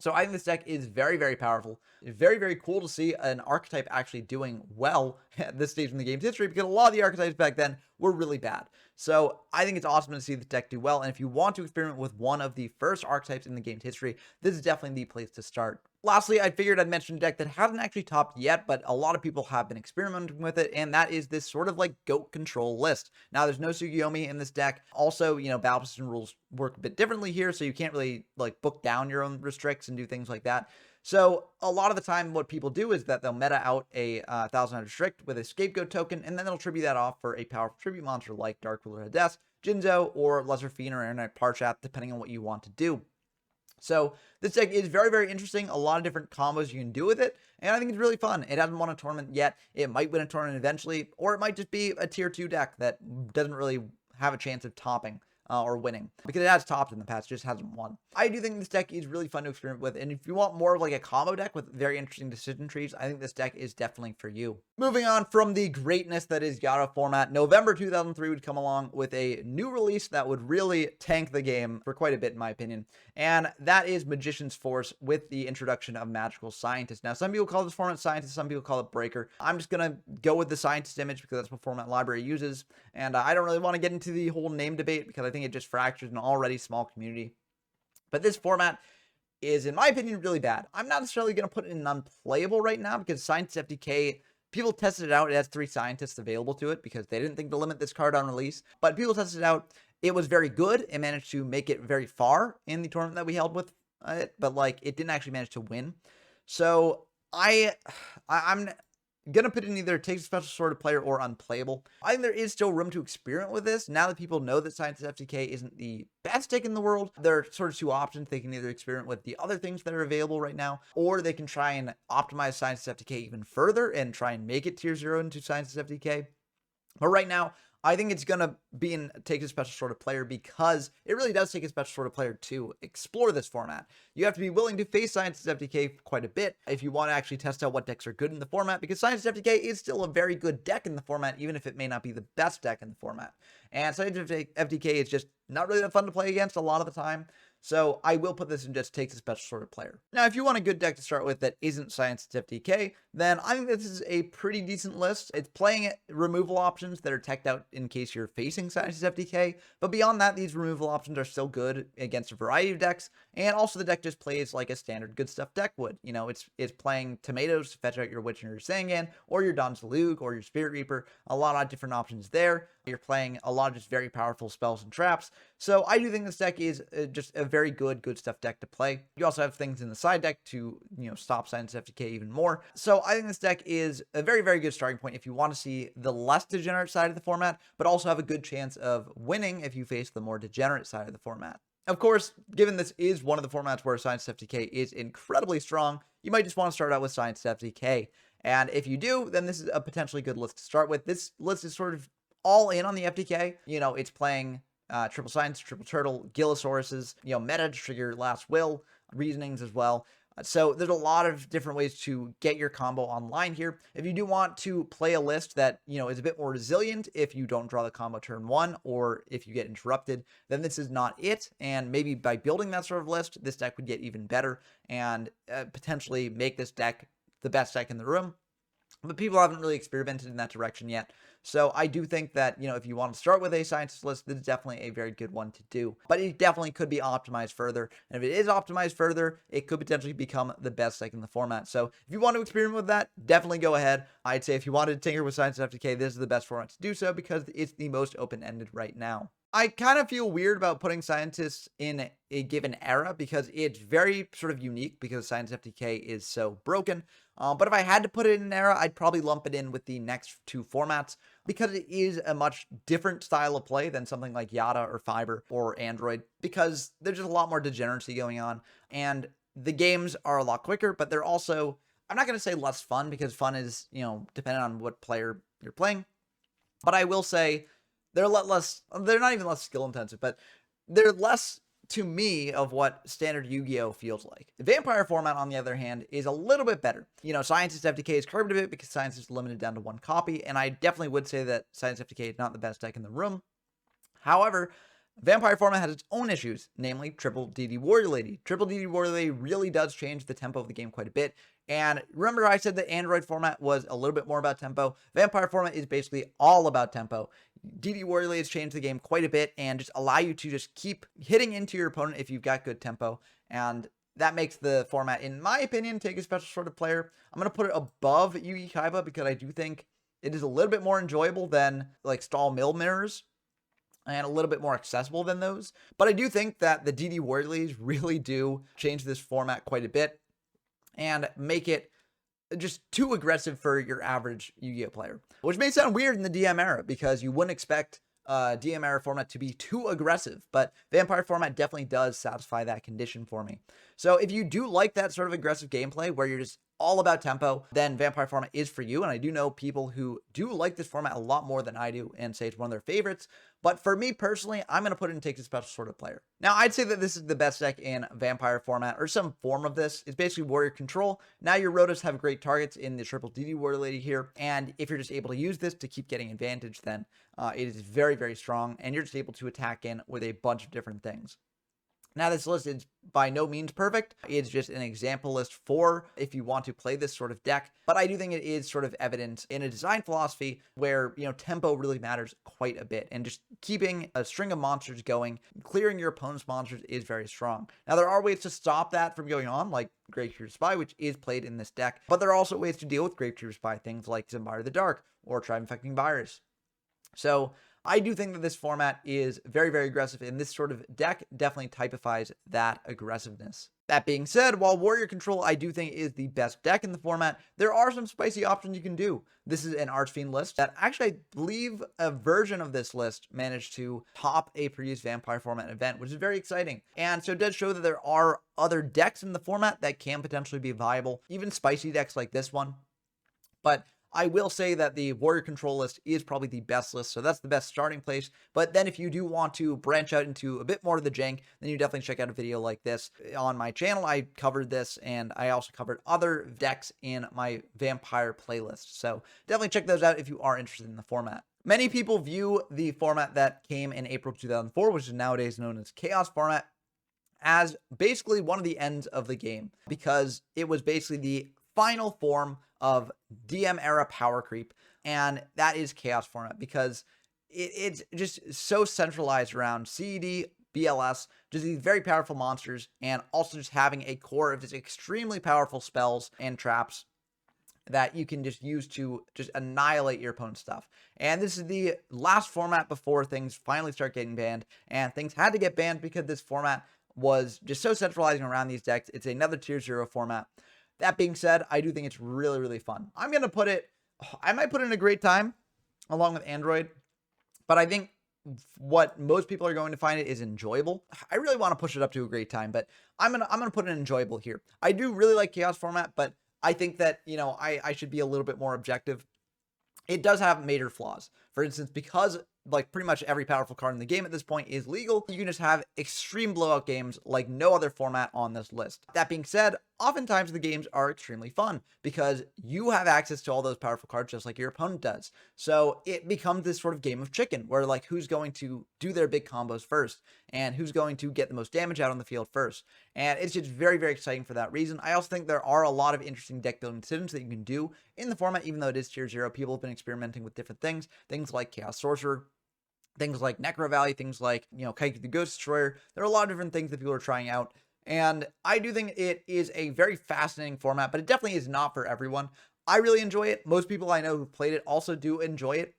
A: So I think this deck is very, very powerful. Very, very cool to see an archetype actually doing well at this stage in the game's history, because a lot of the archetypes back then were really bad. So I think it's awesome to see the deck do well. And if you want to experiment with one of the first archetypes in the game's history, this is definitely the place to start. Lastly, I figured I'd mention a deck that hasn't actually topped yet, but a lot of people have been experimenting with it, and that is this sort of like GOAT control list. Now, there's no Tsukiyomi in this deck. Also, you know, battle system rules work a bit differently here, so you can't really like book down your own restricts and do things like that. So a lot of the time what people do is that they'll meta out a 1,000 restrict with a scapegoat token, and then they'll tribute that off for a powerful tribute monster like Dark Ruler Hades, Jinzo, or Lesser Fiend or Airknight Parchat, depending on what you want to do. So this deck is very, very interesting. A lot of different combos you can do with it, and I think it's really fun. It hasn't won a tournament yet. It might win a tournament eventually, or it might just be a tier 2 deck that doesn't really have a chance of topping or winning, because it has topped in the past, just hasn't won. I do think this deck is really fun to experiment with, and if you want more of like a combo deck with very interesting decision trees, I think this deck is definitely for you. Moving on from the greatness that is Yada format, November 2003 would come along with a new release that would really tank the game for quite a bit, in my opinion, and that is Magician's Force with the introduction of Magical Scientist. Now, some people call this format Scientist, some people call it Breaker. I'm just gonna go with the Scientist image because that's what format library uses, and I don't really want to get into the whole name debate because I think it just fractures an already small community. But this format is, in my opinion, really bad. I'm not necessarily going to put it in unplayable right now because Scientist FTK, people tested it out. It has 3 scientists available to it because they didn't think to limit this card on release. But people tested it out. It was very good. It managed to make it very far in the tournament that we held with it, but like it didn't actually manage to win. So I'm gonna put in either takes a special sort of player or unplayable. I think there is still room to experiment with this. Now that people know that Scientist FTK isn't the best deck in the world, there are sort of 2 options. They can either experiment with the other things that are available right now, or they can try and optimize Scientist FTK even further and try and make it tier 0 into Scientist FTK. But right now, I think it's going to be in take a special sort of player because it really does take a special sort of player to explore this format. You have to be willing to face Scientist FTK quite a bit if you want to actually test out what decks are good in the format, because Scientist FTK is still a very good deck in the format, even if it may not be the best deck in the format. And Scientist FTK is just not really that fun to play against a lot of the time. So I will put this in just takes a special sort of player. Now, if you want a good deck to start with that isn't Science FTK, then I think this is a pretty decent list. It's playing removal options that are teched out in case you're facing Science FTK, but beyond that, these removal options are still good against a variety of decks, and also the deck just plays like a standard good stuff deck would. You know, it's playing tomatoes to fetch out your Witch and your Sangan, or your Don Salug, or your Spirit Reaper. A lot of different options there. You're playing a lot of just very powerful spells and traps. So I do think this deck is just a very good stuff deck to play. You also have things in the side deck to, stop Science FTK even more. So I think this deck is a very good starting point if you want to see the less degenerate side of the format, but also have a good chance of winning if you face the more degenerate side of the format. Of course, given this is one of the formats where Science FTK is incredibly strong, you might just want to start out with Science FTK. And if you do, then this is a potentially good list to start with. This list is sort of all in on the FTK. It's playing triple science, triple turtle, Gillosauruses, meta to trigger last will, reasonings as well. So there's a lot of different ways to get your combo online here. If you do want to play a list that, is a bit more resilient if you don't draw the combo turn one, or if you get interrupted, then this is not it. And maybe by building that sort of list, this deck would get even better and potentially make this deck the best deck in the room. But people haven't really experimented in that direction yet. So I do think that, if you want to start with a scientist list, this is definitely a very good one to do. But it definitely could be optimized further. And if it is optimized further, it could potentially become the best deck in the format. So if you want to experiment with that, definitely go ahead. I'd say if you wanted to tinker with Science FTK, this is the best format to do so because it's the most open-ended right now. I kind of feel weird about putting scientists in a given era because it's very sort of unique because Science FTK is so broken. But if I had to put it in an era, I'd probably lump it in with the next two formats because it is a much different style of play than something like Yada or Fiber or Android because there's just a lot more degeneracy going on and the games are a lot quicker, but they're also, I'm not going to say less fun because fun is, dependent on what player you're playing. But I will say they're a lot less, they're not even less skill intensive, but they're less to me of what standard Yu-Gi-Oh feels like. The Vampire format, on the other hand, is a little bit better. Scientist FTK is curbed a bit because Science is limited down to one copy, and I definitely would say that Science FTK is not the best deck in the room. However, Vampire format has its own issues, namely Triple DD Warrior Lady. Triple DD Warrior Lady really does change the tempo of the game quite a bit. And remember I said that Android format was a little bit more about tempo. Vampire format is basically all about tempo. DD Warrior Lady has changed the game quite a bit and just allow you to just keep hitting into your opponent if you've got good tempo. And that makes the format, in my opinion, take a special sort of player. I'm going to put it above Yugi Kaiba because I do think it is a little bit more enjoyable than like Stall Mill Mirrors and a little bit more accessible than those. But I do think that the DD Warrior Ladies really do change this format quite a bit and make it just too aggressive for your average Yu-Gi-Oh player, which may sound weird in the DM era because you wouldn't expect DM era format to be too aggressive, but Vampire format definitely does satisfy that condition for me. So if you do like that sort of aggressive gameplay where you're just all about tempo, then Vampire format is for you. And I do know people who do like this format a lot more than I do and say it's one of their favorites. But for me personally, I'm going to put it in Takes a Special sort of player. Now, I'd say that this is the best deck in Vampire format or some form of this. It's basically Warrior Control. Now your Rotos have great targets in the Triple DD Warrior Lady here. And if you're just able to use this to keep getting advantage, then it is very strong. And you're just able to attack in with a bunch of different things. Now, this list is by no means perfect. It's just an example list for if you want to play this sort of deck. But I do think it is sort of evident in a design philosophy where, tempo really matters quite a bit. And just keeping a string of monsters going, clearing your opponent's monsters is very strong. Now, there are ways to stop that from going on, like Gravekeeper Spy, which is played in this deck. But there are also ways to deal with Gravekeeper Spy, things like Zembire the Dark or Tribe Infecting Virus. So I do think that this format is very aggressive, and this sort of deck definitely typifies that aggressiveness. That being said, while Warrior Control I do think is the best deck in the format, there are some spicy options you can do. This is an Archfiend list that actually, I believe a version of this list managed to top a previous Vampire format event, which is very exciting. And so it does show that there are other decks in the format that can potentially be viable, even spicy decks like this one. But I will say that the Warrior Control list is probably the best list, so that's the best starting place. But then if you do want to branch out into a bit more of the jank, then you definitely check out a video like this. On my channel, I covered this, and I also covered other decks in my Vampire playlist. So definitely check those out if you are interested in the format. Many people view the format that came in April 2004, which is nowadays known as Chaos format, as basically one of the ends of the game, because it was basically the final form of DM era power creep, and that is Chaos format because it's just so centralized around CED, BLS, just these very powerful monsters, and also just having a core of just extremely powerful spells and traps that you can just use to just annihilate your opponent's stuff. And this is the last format before things finally start getting banned, and things had to get banned because this format was just so centralizing around these decks. It's another tier 0 format. That being said, I do think it's really, really fun. I might put it in a great time along with Android, but I think what most people are going to find it is enjoyable. I really want to push it up to a great time, but I'm gonna put it in enjoyable here. I do really like Chaos format, but I think that, I should be a little bit more objective. It does have major flaws. For instance, because like pretty much every powerful card in the game at this point is legal, you can just have extreme blowout games like no other format on this list. That being said, oftentimes the games are extremely fun because you have access to all those powerful cards just like your opponent does. So it becomes this sort of game of chicken where like who's going to do their big combos first and who's going to get the most damage out on the field first. And it's just very, very exciting for that reason. I also think there are a lot of interesting deck building decisions that you can do in the format, even though it is tier 0. People have been experimenting with different things like Chaos Sorcerer, things like Necro Valley, things like, Kaiki the Ghost Destroyer. There are a lot of different things that people are trying out. And I do think it is a very fascinating format, but it definitely is not for everyone. I really enjoy it. Most people I know who played it also do enjoy it.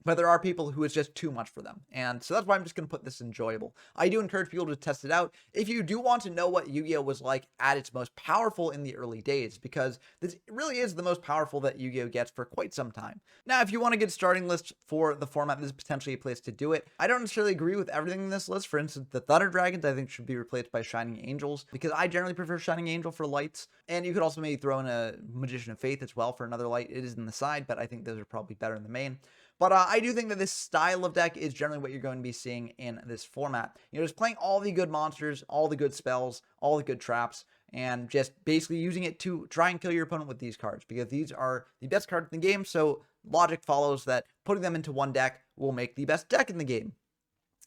A: But there are people who it's just too much for them. And so that's why I'm just going to put this enjoyable. I do encourage people to test it out if you do want to know what Yu-Gi-Oh! Was like at its most powerful in the early days, because this really is the most powerful that Yu-Gi-Oh! Gets for quite some time. Now, if you want to get a starting list for the format, this is potentially a place to do it. I don't necessarily agree with everything in this list. For instance, the Thunder Dragons, I think, should be replaced by Shining Angels, because I generally prefer Shining Angel for lights. And you could also maybe throw in a Magician of Faith as well for another light. It is in the side, but I think those are probably better in the main. But I do think that this style of deck is generally what you're going to be seeing in this format. Just playing all the good monsters, all the good spells, all the good traps, and just basically using it to try and kill your opponent with these cards, because these are the best cards in the game, so logic follows that putting them into one deck will make the best deck in the game.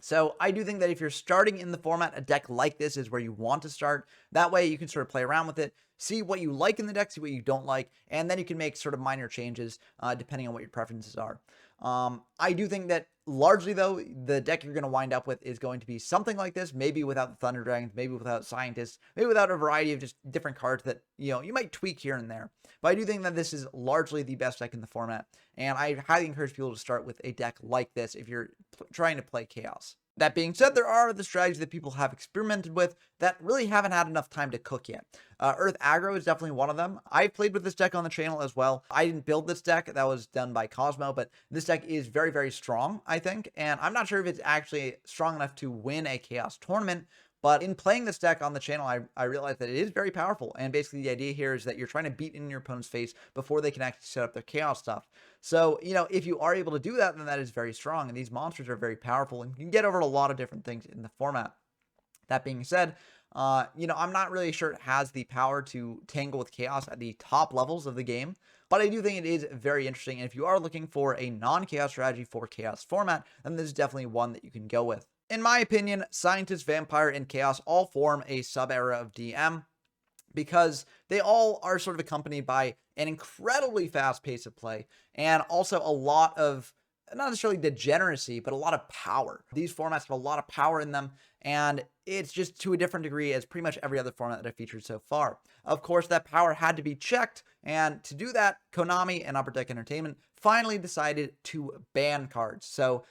A: So I do think that if you're starting in the format, a deck like this is where you want to start. That way you can sort of play around with it, see what you like in the deck, see what you don't like, and then you can make sort of minor changes depending on what your preferences are. I do think that largely, though, the deck you're going to wind up with is going to be something like this, maybe without the Thunder Dragons, maybe without Scientists, maybe without a variety of just different cards that, you might tweak here and there. But I do think that this is largely the best deck in the format, and I highly encourage people to start with a deck like this if you're trying to play Chaos. That being said, there are the strategies that people have experimented with that really haven't had enough time to cook yet. Earth Aggro is definitely one of them. I played with this deck on the channel as well. I didn't build this deck. That was done by Cosmo, but this deck is very, very strong, I think. And I'm not sure if it's actually strong enough to win a Chaos tournament, but in playing this deck on the channel, I realized that it is very powerful. And basically the idea here is that you're trying to beat in your opponent's face before they can actually set up their Chaos stuff. So, if you are able to do that, then that is very strong. And these monsters are very powerful and can get over a lot of different things in the format. That being said, I'm not really sure it has the power to tangle with Chaos at the top levels of the game, but I do think it is very interesting. And if you are looking for a non-Chaos strategy for Chaos format, then this is definitely one that you can go with. In my opinion, Scientist, Vampire, and Chaos all form a sub-era of DM because they all are sort of accompanied by an incredibly fast pace of play and also a lot of, not necessarily degeneracy, but a lot of power. These formats have a lot of power in them, and it's just to a different degree as pretty much every other format that I've featured so far. Of course, that power had to be checked, and to do that, Konami and Upper Deck Entertainment finally decided to ban cards. So,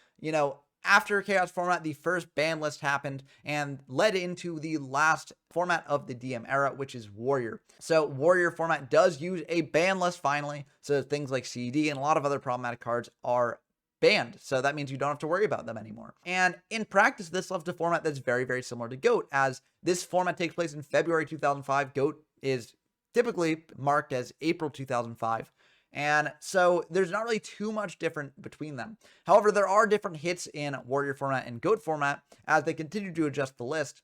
A: after Chaos format, the first ban list happened and led into the last format of the DM era, which is Warrior. So Warrior format does use a ban list finally. So things like CD and a lot of other problematic cards are banned. So that means you don't have to worry about them anymore. And in practice, this left a format that's very, very similar to GOAT, as this format takes place in February 2005. GOAT is typically marked as April 2005. And so there's not really too much different between them. However, there are different hits in Warrior format and GOAT format as they continue to adjust the list.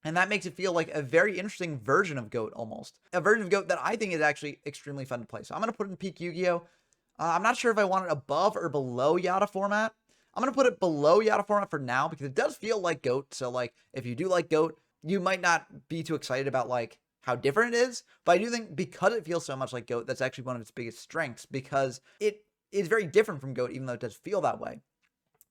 A: And that makes it feel like a very interesting version of GOAT almost. A version of GOAT that I think is actually extremely fun to play. So I'm going to put in Peak Yu-Gi-Oh! I'm not sure if I want it above or below Yada format. I'm going to put it below Yada format for now because it does feel like GOAT. So, like, if you do like GOAT, you might not be too excited about, like, how different it is. But I do think because it feels so much like GOAT, that's actually one of its biggest strengths because it is very different from GOAT, even though it does feel that way.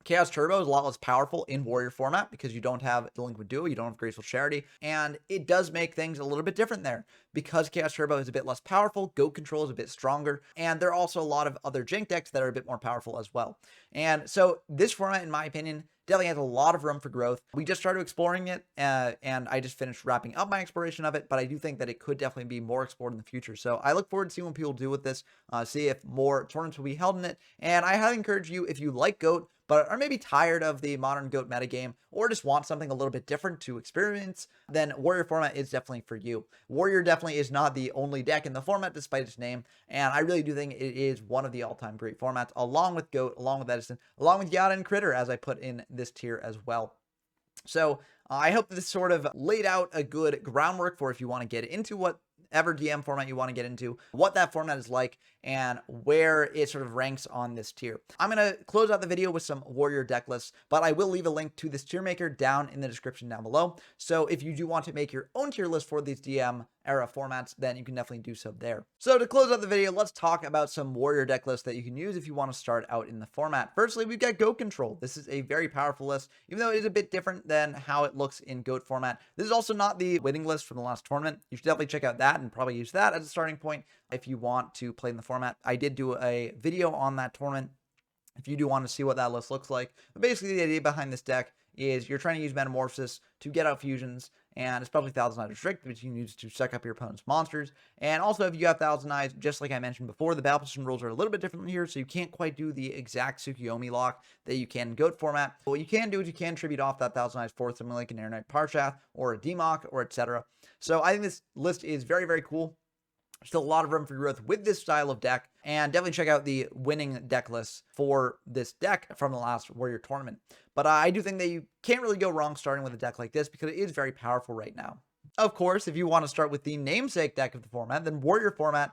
A: Chaos Turbo is a lot less powerful in Warrior format because you don't have Delinquent Duo, you don't have Graceful Charity, and it does make things a little bit different there. Because Chaos Turbo is a bit less powerful, Goat Control is a bit stronger, and there are also a lot of other Jank decks that are a bit more powerful as well. And so this format, in my opinion, definitely has a lot of room for growth. We just started exploring it, and I just finished wrapping up my exploration of it, but I do think that it could definitely be more explored in the future. So I look forward to seeing what people do with this, see if more tournaments will be held in it, and I highly encourage you, if you like GOAT, but are maybe tired of the modern GOAT metagame, or just want something a little bit different to experience, then Warrior format is definitely for you. Warrior definitely is not the only deck in the format, despite its name, and I really do think it is one of the all-time great formats, along with GOAT, along with Edison, along with Yada and Critter, as I put in this tier as well. So I hope this sort of laid out a good groundwork for if you want to get into whatever DM format you want to get into, what that format is like, and where it sort of ranks on this tier. I'm going to close out the video with some Warrior deck lists, but I will leave a link to this tier maker down in the description down below. So if you do want to make your own tier list for these DM era formats, then you can definitely do so there. So to close out the video, let's talk about some Warrior deck lists that you can use if you want to start out in the format. Firstly, we've got Goat Control. This is a very powerful list, even though it is a bit different than how it looks in GOAT format. This is also not the winning list from the last tournament. You should definitely check out that and probably use that as a starting point if you want to play in the format. I did do a video on that tournament if you do want to see what that list looks like. But basically, the idea behind this deck is you're trying to use Metamorphosis to get out fusions, and it's probably Thousand Eyes Restrict, which you can use to suck up your opponent's monsters. And also, if you have Thousand Eyes, just like I mentioned before, the battle position rules are a little bit different here, so you can't quite do the exact Tsukiyomi lock that you can in GOAT format. But what you can do is you can tribute off that Thousand Eyes for something like an Air Knight Parshath or a Demock or etc. So I think this list is very, very cool. Still a lot of room for growth with this style of deck, and definitely check out the winning deck lists for this deck from the last Warrior tournament. But I do think that you can't really go wrong starting with a deck like this because it is very powerful right now. Of course, if you want to start with the namesake deck of the format, then Warrior format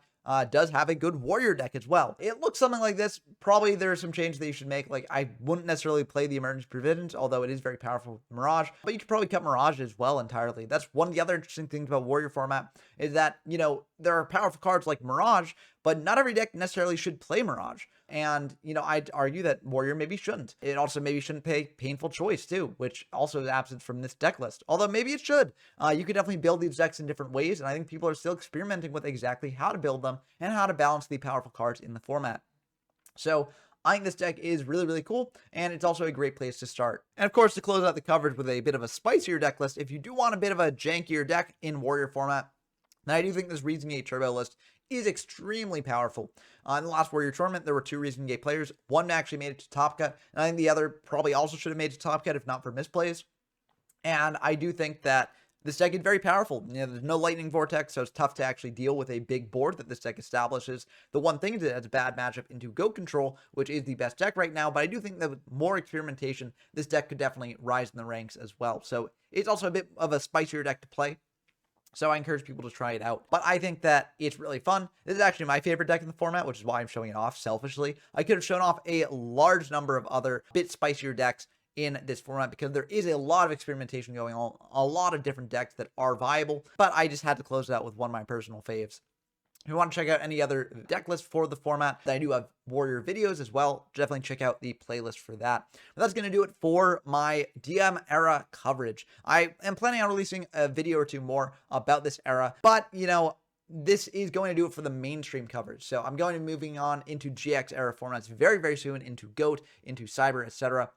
A: does have a good Warrior deck as well. It looks something like this. Probably there are some changes that you should make. Like, I wouldn't necessarily play the Emergency Provisions, although it is very powerful with Mirage, but you could probably cut Mirage as well entirely. That's one of the other interesting things about Warrior format is that, you know, there are powerful cards like Mirage, but not every deck necessarily should play Mirage. And, you know, I'd argue that Warrior maybe shouldn't. It also maybe shouldn't play Painful Choice too, which also is absent from this deck list. Although maybe it should. You could definitely build these decks in different ways, and I think people are still experimenting with exactly how to build them and how to balance the powerful cards in the format. So I think this deck is really, really cool, and it's also a great place to start. And of course, to close out the coverage with a bit of a spicier deck list, if you do want a bit of a jankier deck in Warrior format, then I do think this Reason Gate Turbo list is extremely powerful. In the last Warrior tournament, there were 2 Reason Gate players. One actually made it to Top Cut, and I think the other probably also should have made it to Top Cut if not for misplays. And I do think that this deck is very powerful. You know, there's no Lightning Vortex, so it's tough to actually deal with a big board that this deck establishes. The one thing is it has a bad matchup into Goat Control, which is the best deck right now, but I do think that with more experimentation, this deck could definitely rise in the ranks as well. So it's also a bit of a spicier deck to play. So I encourage people to try it out. But I think that it's really fun. This is actually my favorite deck in the format, which is why I'm showing it off selfishly. I could have shown off a large number of other bit spicier decks in this format because there is a lot of experimentation going on, a lot of different decks that are viable, but I just had to close it out with one of my personal faves. If you want to check out any other deck lists for the format, I do have Warrior videos as well. Definitely check out the playlist for that. But that's going to do it for my DM era coverage. I am planning on releasing a video or two more about this era, but, you know, this is going to do it for the mainstream coverage. So I'm going to be moving on into GX era formats very, very soon, into GOAT, into Cyber, etc.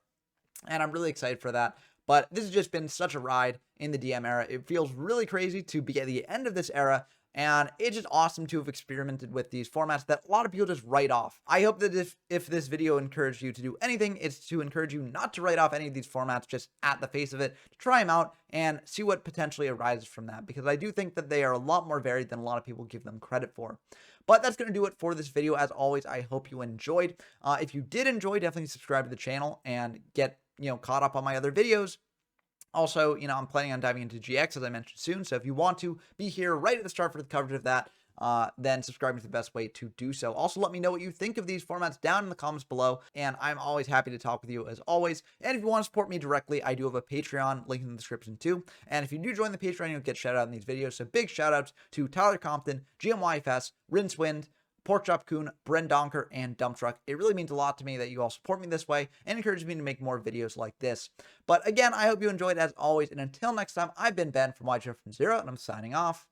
A: And I'm really excited for that. But this has just been such a ride in the DM era. It feels really crazy to be at the end of this era, and it's just awesome to have experimented with these formats that a lot of people just write off. I hope that if this video encouraged you to do anything, it's to encourage you not to write off any of these formats just at the face of it, to try them out and see what potentially arises from that, because I do think that they are a lot more varied than a lot of people give them credit for. But that's going to do it for this video. As always, I hope you enjoyed. If you did enjoy, definitely subscribe to the channel and get, you know, caught up on my other videos. Also, you know, I'm planning on diving into GX, as I mentioned soon. So if you want to be here right at the start for the coverage of that, then subscribing is the best way to do so. Also, let me know what you think of these formats down in the comments below, and I'm always happy to talk with you as always. And if you want to support me directly, I do have a Patreon link in the description too. And if you do join the Patreon, you'll get shout out in these videos. So big shout outs to Tyler Compton, GMYFS, Rincewind, Porkchop Coon, Bren Donker, and Dump Truck. It really means a lot to me that you all support me this way and encourages me to make more videos like this. But again, I hope you enjoyed as always. And until next time, I've been Ben from YGO from Zero, and I'm signing off.